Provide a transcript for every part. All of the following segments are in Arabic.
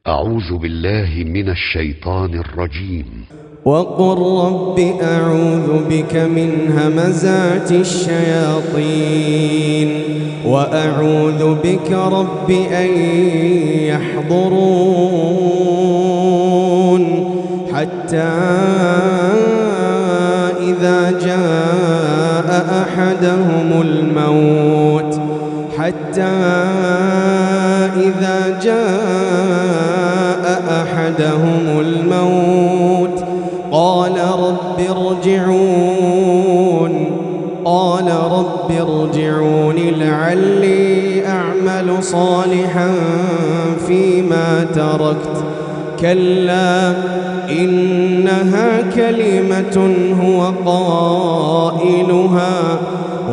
أعوذ بالله من الشيطان الرجيم. وقل رب أعوذ بك من همزات الشياطين وأعوذ بك رب أن يحضرون حتى إذا جاء أحدهم الموت قال رب ارجعون لعلي أعمل صالحا فيما تركت كلا إنها كلمة هو قائلها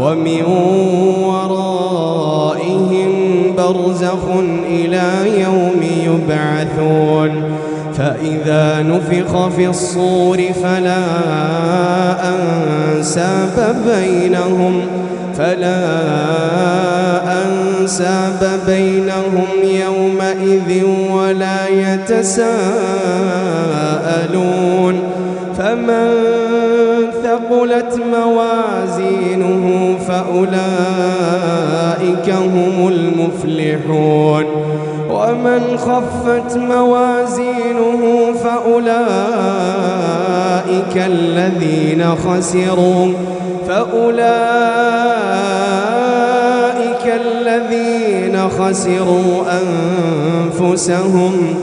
ومن ورائهم برزخ إلى يوم يبعثون فإذا نفخ في الصور فلا أنساب بينهم يومئذ ولا يتساءلون فمن ثقلت موازينه فأولئك هم المفلحون ومن خفت موازينه فأولئك الذين خسروا أنفسهم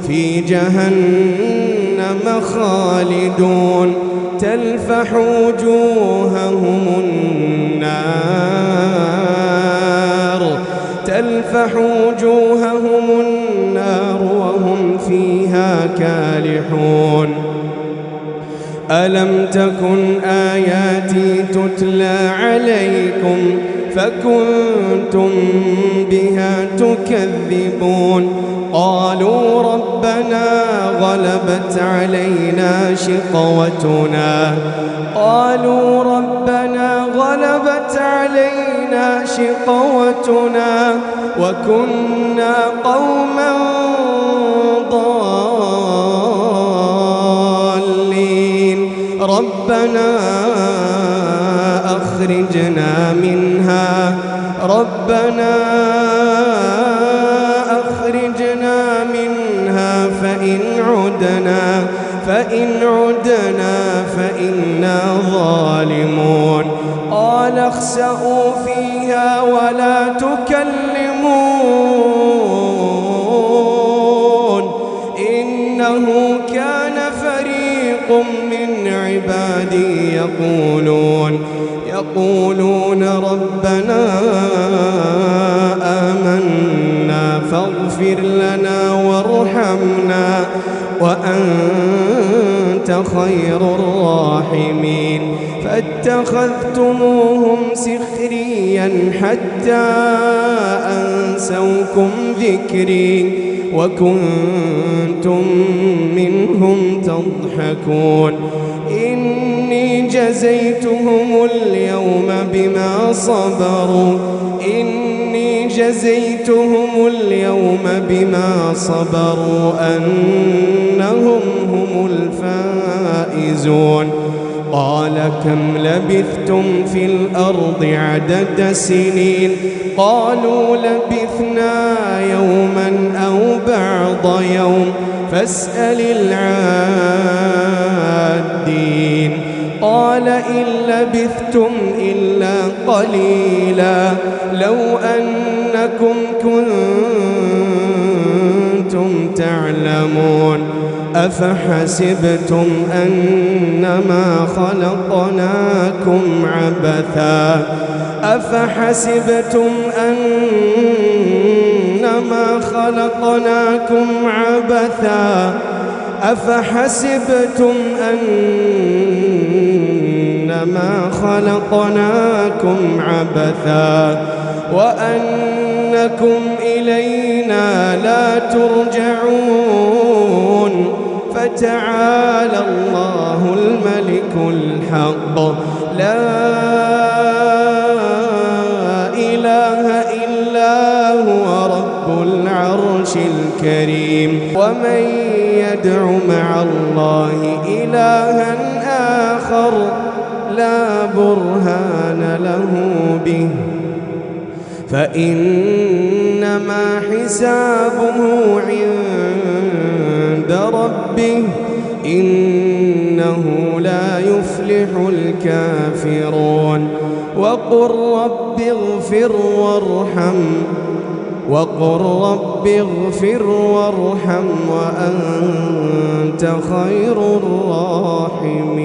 في جهنم خالدون تلفح وجوههم النار وهم فيها كالحون ألم تكن آياتي تتلى عليكم فكنتم بها تكذبون قالوا ربنا غلبت علينا شقوتنا وكنا قوما ضالين ربنا أخرجنا منها فإن عدنا فإنا ظالمون قال اخسئوا فيها ولا تكلمون إنه كان فريق من عبادي يقولون ربنا آمنا فاغفر لنا وارحمنا وأنت خير الراحمين فاتخذتموهم سخريا حتى أنسوكم ذكري وكنتم منهم تضحكون إني جزيتهم اليوم بما صبروا أنهم هم الفائزون قال كم لبثتم في الأرض عدد سنين قالوا لبثنا يوما أو بعض يوم فاسأل العادين قال إن لبثتم إلا قليلا لو أنكم كنتم تعلمون أفحسبتم أنما خلقناكم عبثا وأنكم إلينا لا ترجعون فتعالى الله الملك الحق لا إله إلا هو رب العرش العرش الكريم. ومن يدع مع الله إلها آخر لا برهان له به فإنما حسابه عند ربه إنه لا يفلح الكافرون. وقل رب اغفر وارحم وأنت خير الراحمين.